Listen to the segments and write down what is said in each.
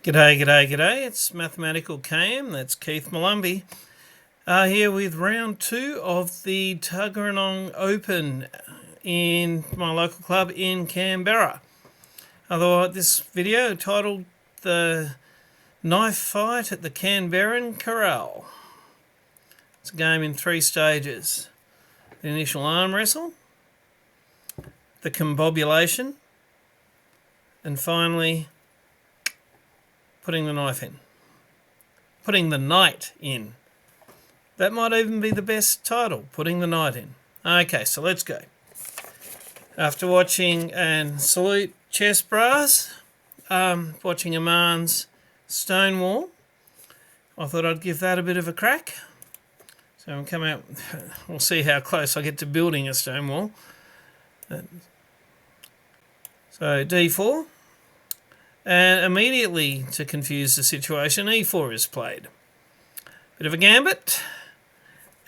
G'day, g'day, g'day. It's Mathematical KM. That's Keith Malumbi. Here with round 2 of the Tuggeranong Open in my local club in Canberra. Otherwise, this video titled The Knife Fight at the Canberra Corral. It's a game in 3 stages. The initial arm wrestle, the combobulation, and finally putting the knife in. Putting the knight in. That might even be the best title, putting the knight in. Okay, so let's go. After watching and salute Chess Bras, watching Aman's Stonewall, I thought I'd give that a bit of a crack. So I'm coming out, we'll see how close I get to building a Stonewall. So D4. And immediately, to confuse the situation, E4 is played. Bit of a gambit,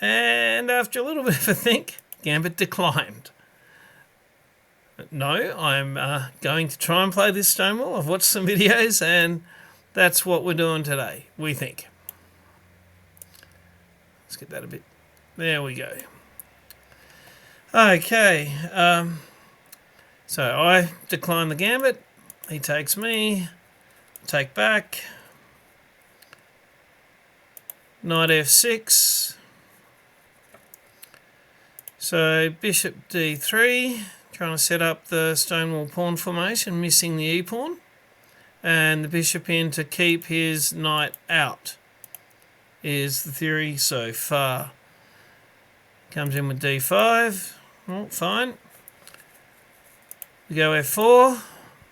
and after a little bit of a think, gambit declined. But no, I'm going to try and play this Stonewall. I've watched some videos, and that's what we're doing today, we think. Let's get that a bit. There we go. Okay, so I decline the gambit. He takes me, take back, knight f6, so bishop d3, trying to set up the Stonewall pawn formation, missing the e-pawn, and the bishop in to keep his knight out, is the theory so far. Comes in with d5, oh, fine. We go f4.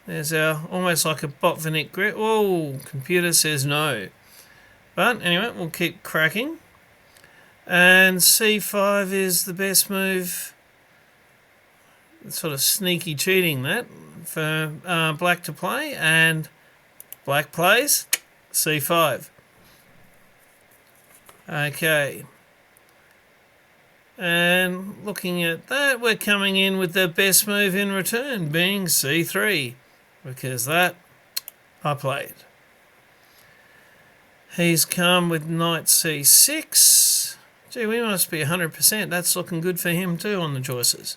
There's our almost like a Botvinnik grid. Oh, computer says no. But anyway, we'll keep cracking. And c5 is the best move. It's sort of sneaky cheating that for black to play. And black plays c5. Okay. And looking at that, we're coming in with the best move in return, being c3. Because that I played. He's come with knight c6. Gee, we must be 100%. That's looking good for him too on the choices.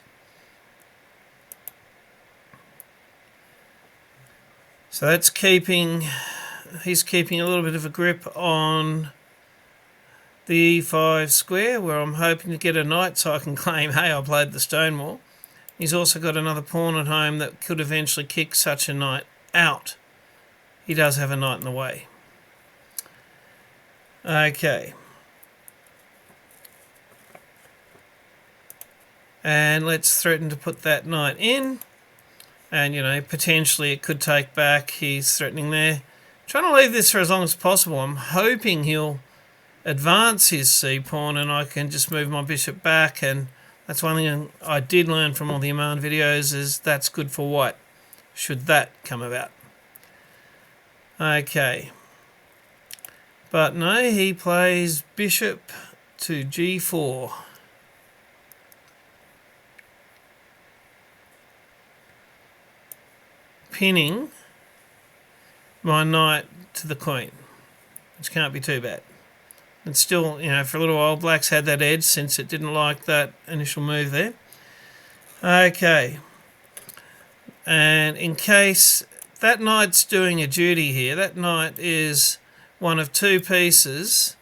So that's keeping, he's keeping a little bit of a grip on the e5 square, where I'm hoping to get a knight so I can claim, hey, I played the Stonewall. He's also got another pawn at home that could eventually kick such a knight out. He does have a knight in the way. Okay. And let's threaten to put that knight in. And, you know, potentially it could take back. He's threatening there. Trying to leave this for as long as possible. I'm hoping he'll advance his c-pawn and I can just move my bishop back, and that's one thing I did learn from all the Aman videos, is that's good for white, should that come about. Okay. But no, he plays bishop to g4. Pinning my knight to the queen, which can't be too bad. And still, you know, for a little while, black's had that edge since it didn't like that initial move there. Okay. And in case that knight's doing a duty here, that knight is one of 2 pieces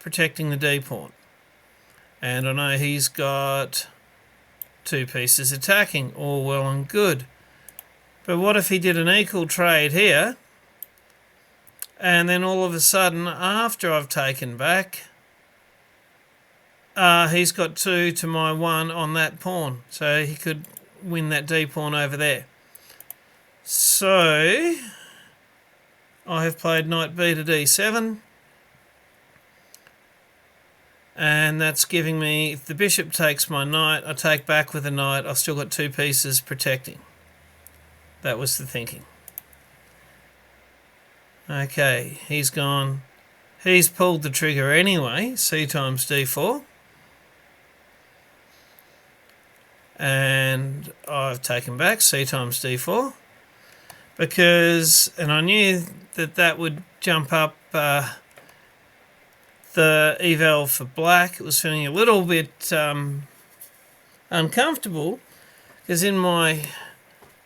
protecting the d-pawn. And I know he's got 2 pieces attacking, all well and good. But what if he did an equal trade here? And then all of a sudden, after I've taken back, he's got 2 to my 1 on that pawn. So he could win that d-pawn over there. So I have played knight b to d7. And that's giving me, if the bishop takes my knight, I take back with a knight, I've still got 2 pieces protecting. That was the thinking. Okay, he's gone. He's pulled the trigger anyway, c times d4. And I've taken back c times d4. and I knew that would jump up the eval for black. It was feeling a little bit uncomfortable because in my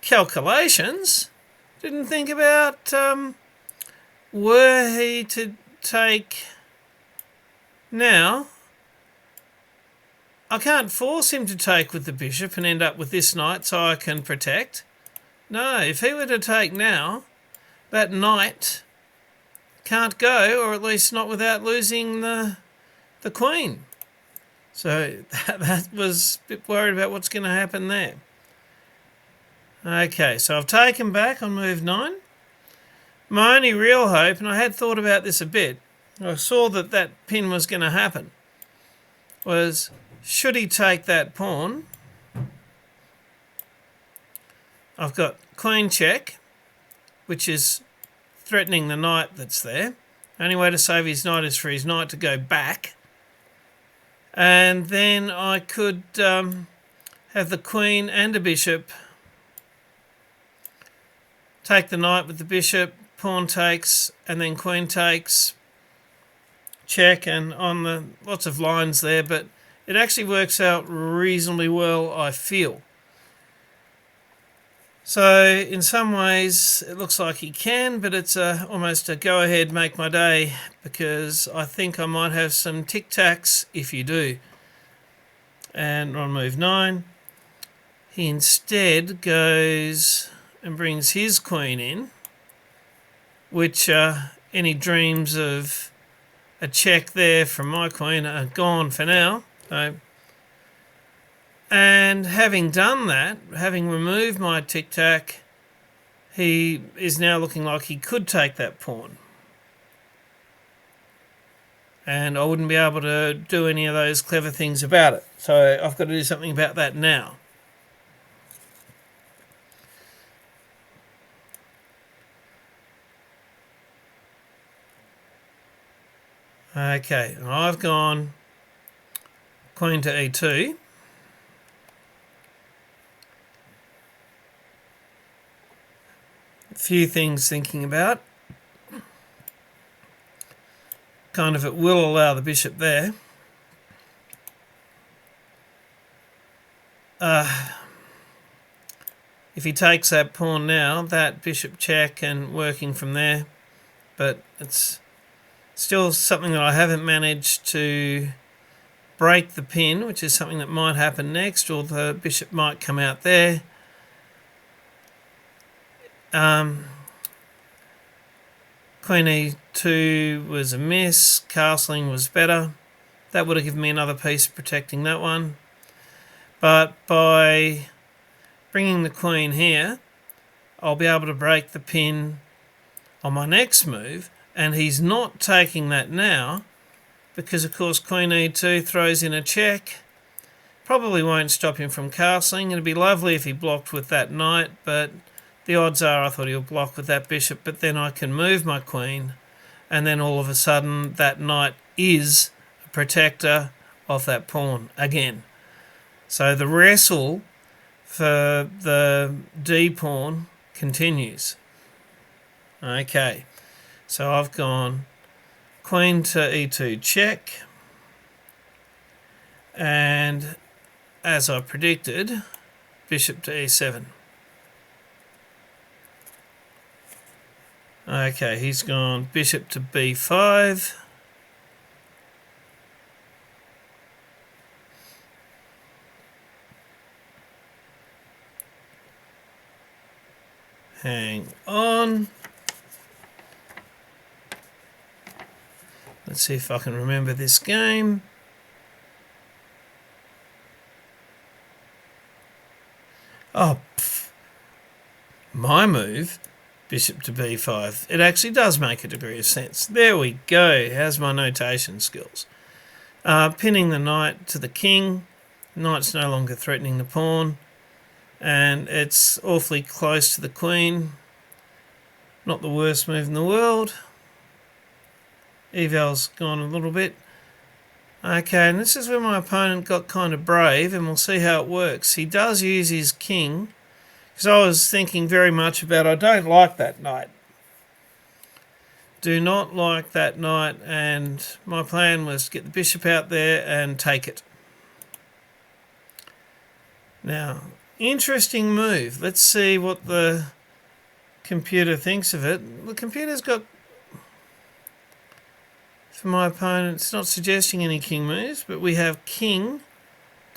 calculations, didn't think about were he to take now. I can't force him to take with the bishop and end up with this knight so I can protect. No, if he were to take now, that knight can't go, or at least not without losing the queen. So that was a bit worried about what's going to happen there. Okay, so I've taken back on move 9. My only real hope, and I had thought about this a bit, I saw that pin was going to happen, was should he take that pawn, I've got queen check, which is threatening the knight that's there. The only way to save his knight is for his knight to go back. And then I could have the queen and a bishop take the knight with the bishop, pawn takes, and then queen takes, check, and on the lots of lines there, but it actually works out reasonably well, I feel. So in some ways it looks like he can, but it's almost a go ahead, make my day, because I think I might have some tic-tacs if you do. And on move 9, he instead goes and brings his queen in, which any dreams of a check there from my queen are gone for now. So, and having done that, having removed my tic-tac, he is now looking like he could take that pawn. And I wouldn't be able to do any of those clever things about it. So I've got to do something about that now. Okay, and I've gone queen to e2. A few things thinking about. Kind of it will allow the bishop there. If he takes that pawn now, that bishop check and working from there, but it's still something that I haven't managed to break the pin, which is something that might happen next, or the bishop might come out there. Queen e2 was a miss, castling was better. That would have given me another piece protecting that one. But by bringing the queen here, I'll be able to break the pin on my next move, and he's not taking that now because, of course, queen e2 throws in a check. Probably won't stop him from castling. It'd be lovely if he blocked with that knight, but the odds are I thought he'll block with that bishop, but then I can move my queen, and then all of a sudden that knight is a protector of that pawn again. So the wrestle for the D pawn continues. Okay, so I've gone queen to e2 check, and as I predicted, bishop to e7. Okay, he's gone bishop to b5. Hang on. Let's see if I can remember this game. Oh, my move, bishop to b5. It actually does make a degree of sense. There we go. How's my notation skills? Pinning the knight to the king. Knight's no longer threatening the pawn. And it's awfully close to the queen. Not the worst move in the world. Eval's gone a little bit. Okay, and this is where my opponent got kind of brave, and we'll see how it works. He does use his king Because I was thinking very much about, I don't like that knight. Do not like that knight, and my plan was to get the bishop out there and take it. Now, interesting move. Let's see what the computer thinks of it. The computer's got, for my opponent, it's not suggesting any king moves, but we have king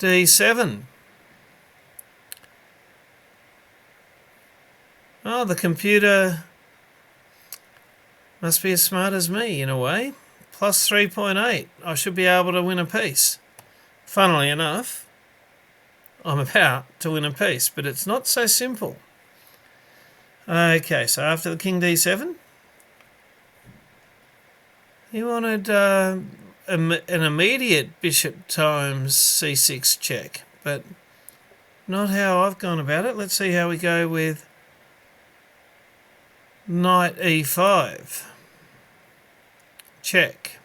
d7. Oh, the computer must be as smart as me in a way. Plus 3.8. I should be able to win a piece. Funnily enough, I'm about to win a piece, but it's not so simple. Okay, so after the king d7, he wanted an immediate bishop times c6 check, but not how I've gone about it. Let's see how we go with knight e5. Check.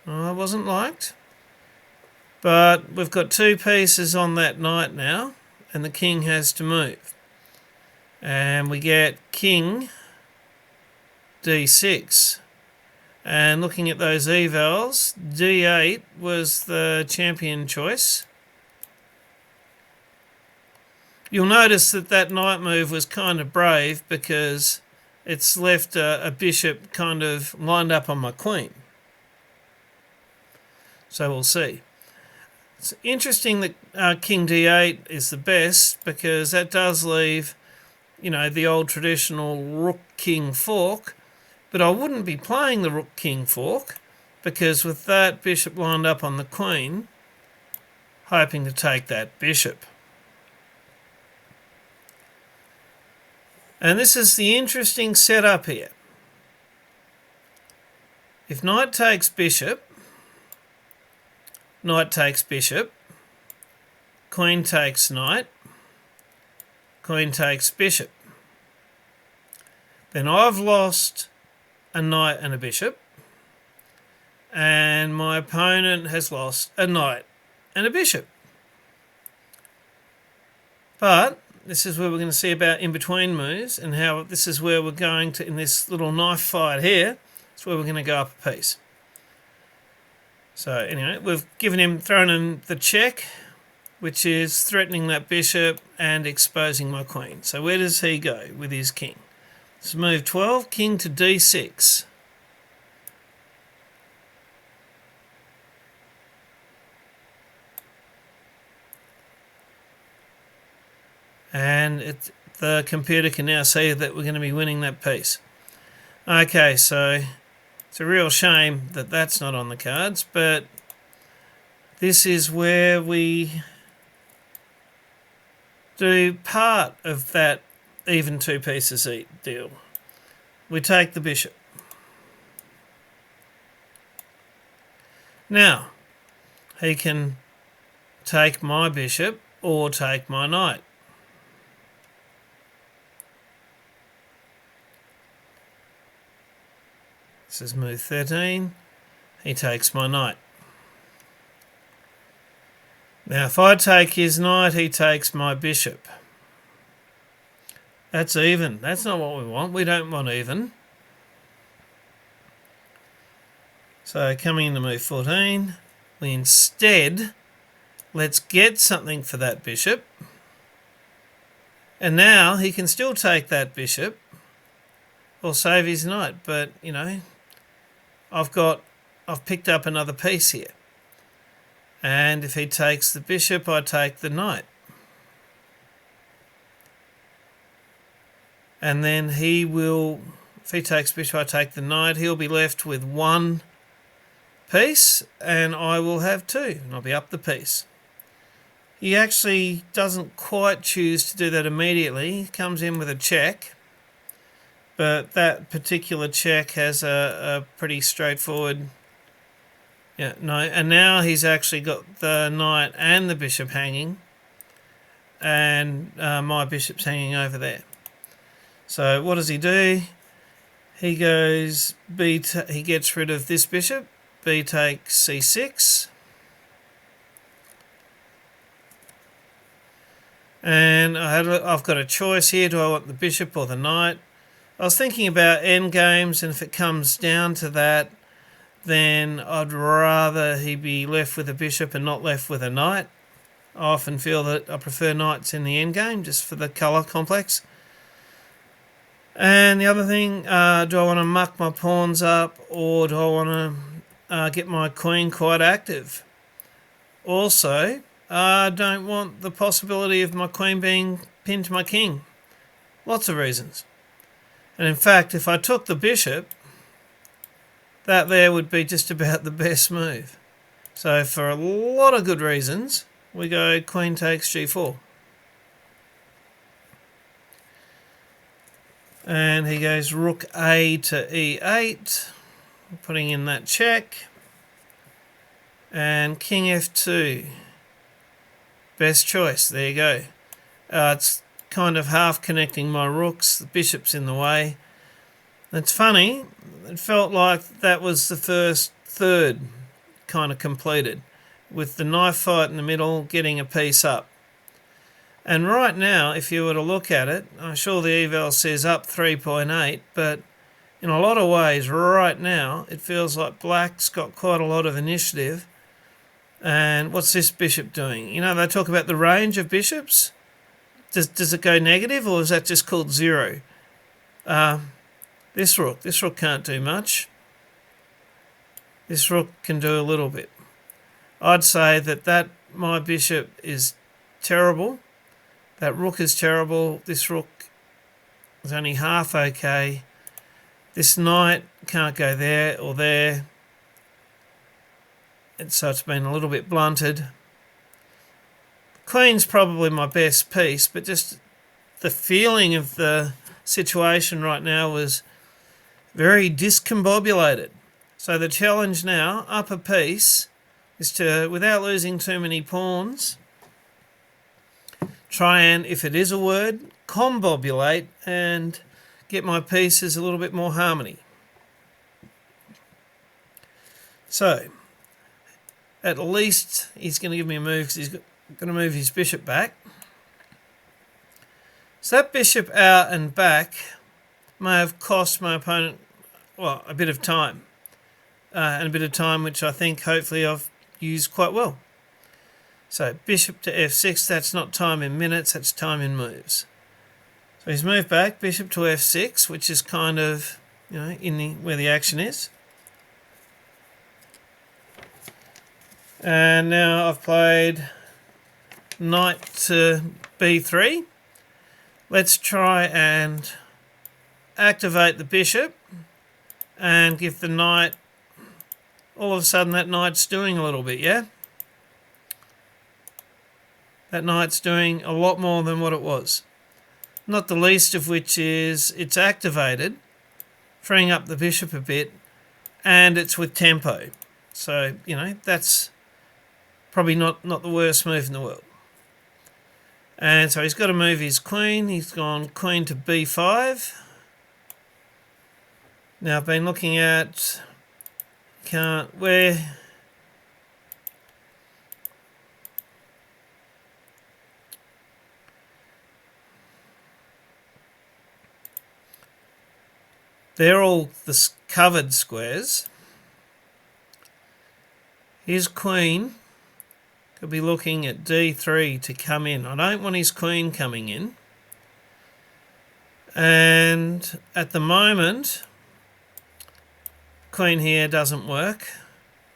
Oh, I wasn't liked. But we've got two pieces on that knight now, and the king has to move. And we get king d6. And looking at those evals, d8 was the champion choice. You'll notice that that knight move was kind of brave because it's left a bishop kind of lined up on my queen. So we'll see. It's interesting that king d8 is the best because that does leave, you know, the old traditional rook-king fork, but I wouldn't be playing the rook-king fork because with that bishop lined up on the queen, hoping to take that bishop. And this is the interesting setup here. If knight takes bishop, knight takes bishop, queen takes knight, queen takes bishop, then I've lost a knight and a bishop, and my opponent has lost a knight and a bishop. But this is where we're going to see about in-between moves and how this is where we're going to, in this little knife fight here, it's where we're going to go up a piece. So anyway, we've thrown him the check, which is threatening that bishop and exposing my queen. So where does he go with his king? So move 12, king to d6. And the computer can now see that we're going to be winning that piece. Okay, so it's a real shame that that's not on the cards, but this is where we do part of that even two pieces each deal. We take the bishop. Now, he can take my bishop or take my knight. This is move 13. He takes my knight. Now, if I take his knight, he takes my bishop. That's even. That's not what we want. We don't want even. So coming into move 14, we instead, let's get something for that bishop. And now he can still take that bishop or save his knight. But, you know, I've picked up another piece here. And if he takes the bishop, I take the knight. And then he will, if he takes bishop, I take the knight. He'll be left with one piece, and I will have two, and I'll be up the piece. He actually doesn't quite choose to do that immediately. He comes in with a check, but that particular check has a pretty straightforward, yeah, no, and now he's actually got the knight and the bishop hanging, and my bishop's hanging over there. So what does he do? He goes he gets rid of this bishop. B takes c6. And I've got a choice here. Do I want the bishop or the knight? I was thinking about endgames, and if it comes down to that, then I'd rather he be left with a bishop and not left with a knight. I often feel that I prefer knights in the endgame just for the colour complex. And the other thing, do I want to muck my pawns up, or do I want to get my queen quite active? Also, I don't want the possibility of my queen being pinned to my king. Lots of reasons. And in fact, if I took the bishop, that there would be just about the best move. So for a lot of good reasons, we go queen takes g4. And he goes rook a to e8, putting in that check. And king f2. Best choice, there you go. It's kind of half connecting my rooks, the bishop's in the way. It's funny, it felt like that was the first third kind of completed, with the knife fight in the middle getting a piece up. And right now, if you were to look at it, I'm sure the eval says up 3.8, but in a lot of ways right now it feels like black's got quite a lot of initiative. And what's this bishop doing? You know, they talk about the range of bishops. Does it go negative, or is that just called zero? This rook can't do much. This rook can do a little bit. I'd say that my bishop is terrible. That rook is terrible. This rook is only half okay. This knight can't go there or there. And so it's been a little bit blunted. Queen's probably my best piece, but just the feeling of the situation right now was very discombobulated. So the challenge now, up a piece, is to, without losing too many pawns, try and, if it is a word, combobulate and get my pieces a little bit more harmony. So, at least he's going to give me a move because he's going to move his bishop back. So that bishop out and back may have cost my opponent, well, a bit of time. And a bit of time which I think hopefully I've used quite well. So bishop to f6, that's not time in minutes, that's time in moves. So he's moved back, bishop to f6, which is kind of, you know, where the action is. And now I've played knight to b3. Let's try and activate the bishop and give the knight, all of a sudden that knight's doing a little bit, yeah? That knight's doing a lot more than what it was. Not the least of which is it's activated, freeing up the bishop a bit, and it's with tempo. So, you know, that's probably not the worst move in the world. And so he's got to move his queen. He's gone queen to b5. Now I've been looking at where they're all the covered squares. His queen could be looking at d3 to come in. I don't want his queen coming in. And at the moment, queen here doesn't work.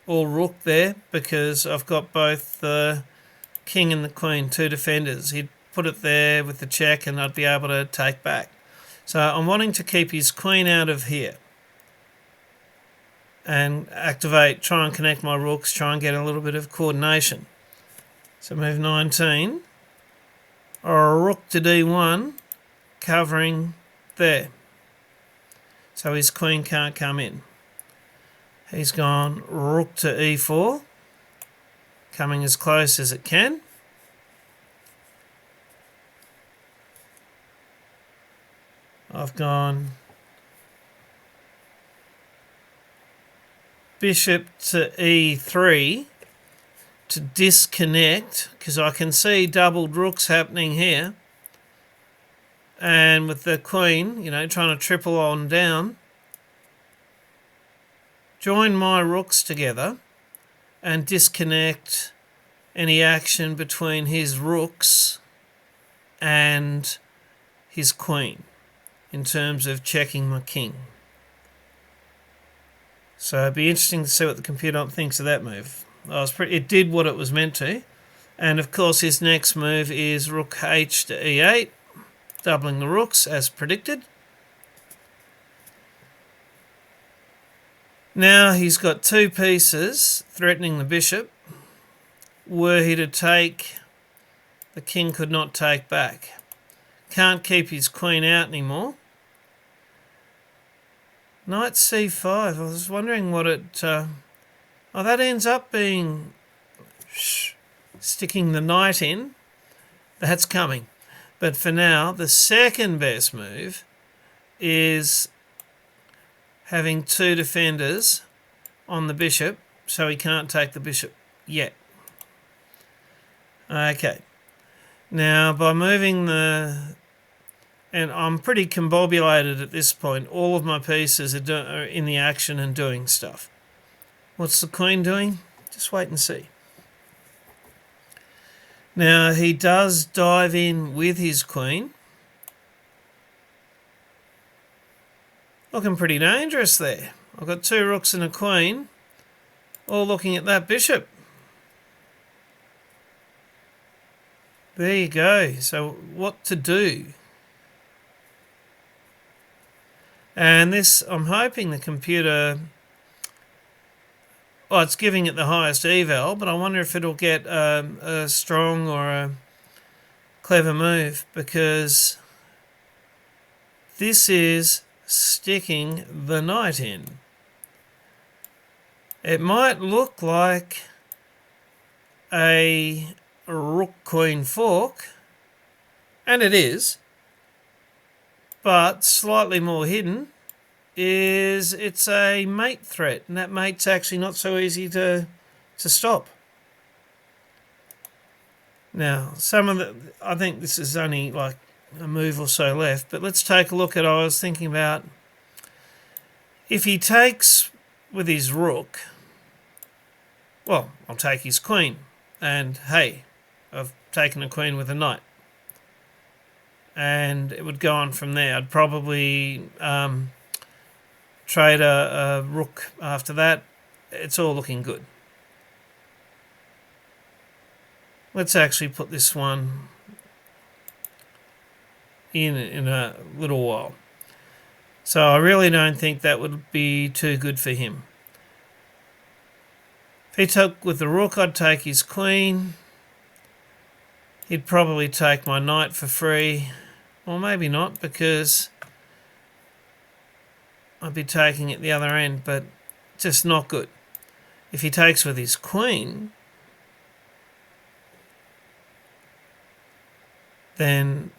Or rook there, because I've got both the king and the queen, two defenders. He'd put it there with the check and I'd be able to take back. So I'm wanting to keep his queen out of here. And activate, try and connect my rooks, try and get a little bit of coordination. So move 19, or a rook to d1, covering there. So his queen can't come in. He's gone rook to e4, coming as close as it can. I've gone bishop to e3, to disconnect, because I can see doubled rooks happening here. And with the queen, trying to triple on down, join my rooks together and disconnect any action between his rooks and his queen in terms of checking my king. So it'd be interesting to see what the computer thinks of that move. It did what it was meant to. And of course his next move is rook h to e8, doubling the rooks as predicted. Now he's got two pieces threatening the bishop. Were he to take, the king could not take back. Can't keep his queen out anymore. Knight c5. I was wondering what it... that ends up being... sticking the knight in. That's coming. But for now, the second best move is having two defenders on the bishop, so he can't take the bishop yet. Okay. Now, by moving the... And I'm pretty combobulated at this point. All of my pieces are in the action and doing stuff. What's the queen doing? Just wait and see. Now, he does dive in with his queen. Looking pretty dangerous there. I've got two rooks and a queen, all looking at that bishop. There you go. So what to do? And this, I'm hoping the computer... Well, it's giving it the highest eval, but I wonder if it'll get a strong or a clever move, because this is sticking the knight in. It might look like a rook queen fork, and it is, but slightly more hidden is it's a mate threat, and that mate's actually not so easy to stop. Now, I think this is only like a move or so left, but let's take a look at, I was thinking about, if he takes with his rook, well, I'll take his queen, and hey, I've taken a queen with a knight. And it would go on from there. I'd probably trade a rook after that. It's all looking good. Let's actually put this one in a little while. So I really don't think that would be too good for him. If he took with the rook, I'd take his queen. He'd probably take my knight for free. Or maybe not, because I'd be taking it the other end, but just not good. If he takes with his queen, then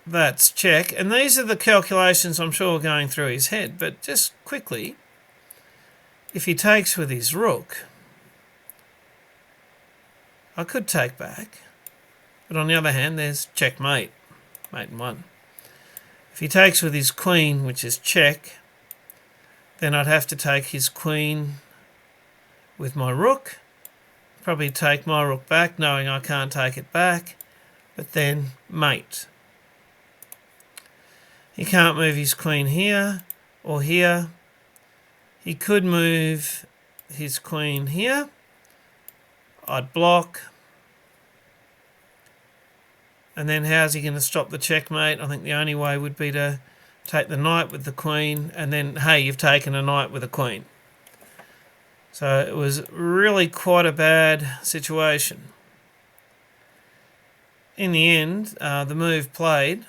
that's check. And these are the calculations I'm sure going through his head, but just quickly, if he takes with his rook, I could take back. But on the other hand, there's checkmate, mate and one. If he takes with his queen, which is check, then I'd have to take his queen with my rook. Probably take my rook back, knowing I can't take it back, but then mate. He can't move his queen here or here. He could move his queen here. I'd block. And then how's he going to stop the checkmate? I think the only way would be to take the knight with the queen, and then, hey, you've taken a knight with a queen. So it was really quite a bad situation. In the end, the move played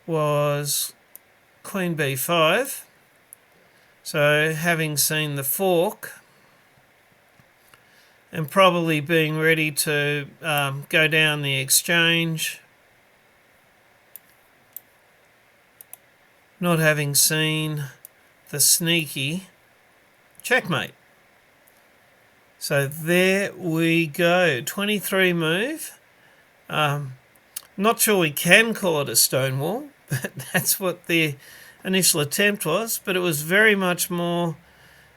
was queen b5. So having seen the fork, and probably being ready to go down the exchange, not having seen the sneaky checkmate. So there we go, 23 move. Not sure we can call it a Stonewall, but that's what the initial attempt was. But it was very much more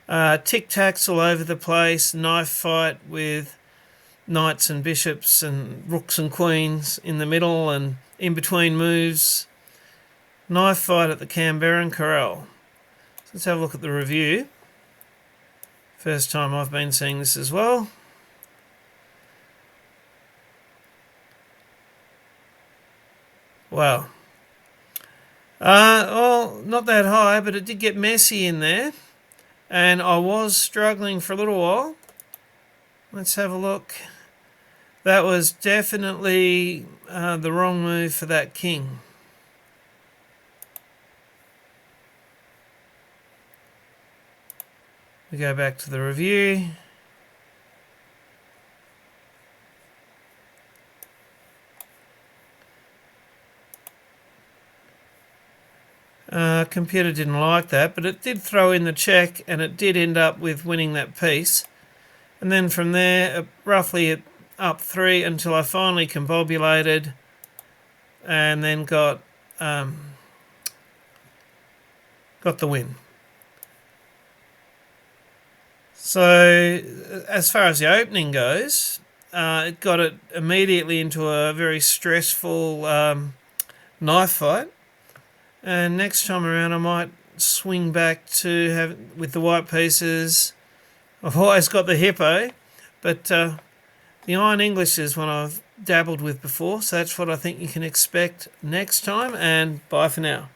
tic-tacs all over the place, knife fight with knights and bishops and rooks and queens in the middle and in between moves. Knife fight at the Canberra corral. So let's have a look at the review. First time I've been seeing this as well. Wow. Well, not that high, but it did get messy in there. And I was struggling for a little while. Let's have a look. That was definitely the wrong move for that king. We go back to the review. Computer didn't like that, but it did throw in the check and it did end up with winning that piece. And then from there, roughly up 3 until I finally combobulated and then got the win. So as far as the opening goes, it got it immediately into a very stressful knife fight. And next time around I might swing back to have with the white pieces. I've always got the hippo, but the Iron English is one I've dabbled with before, so that's what I think you can expect next time, and bye for now.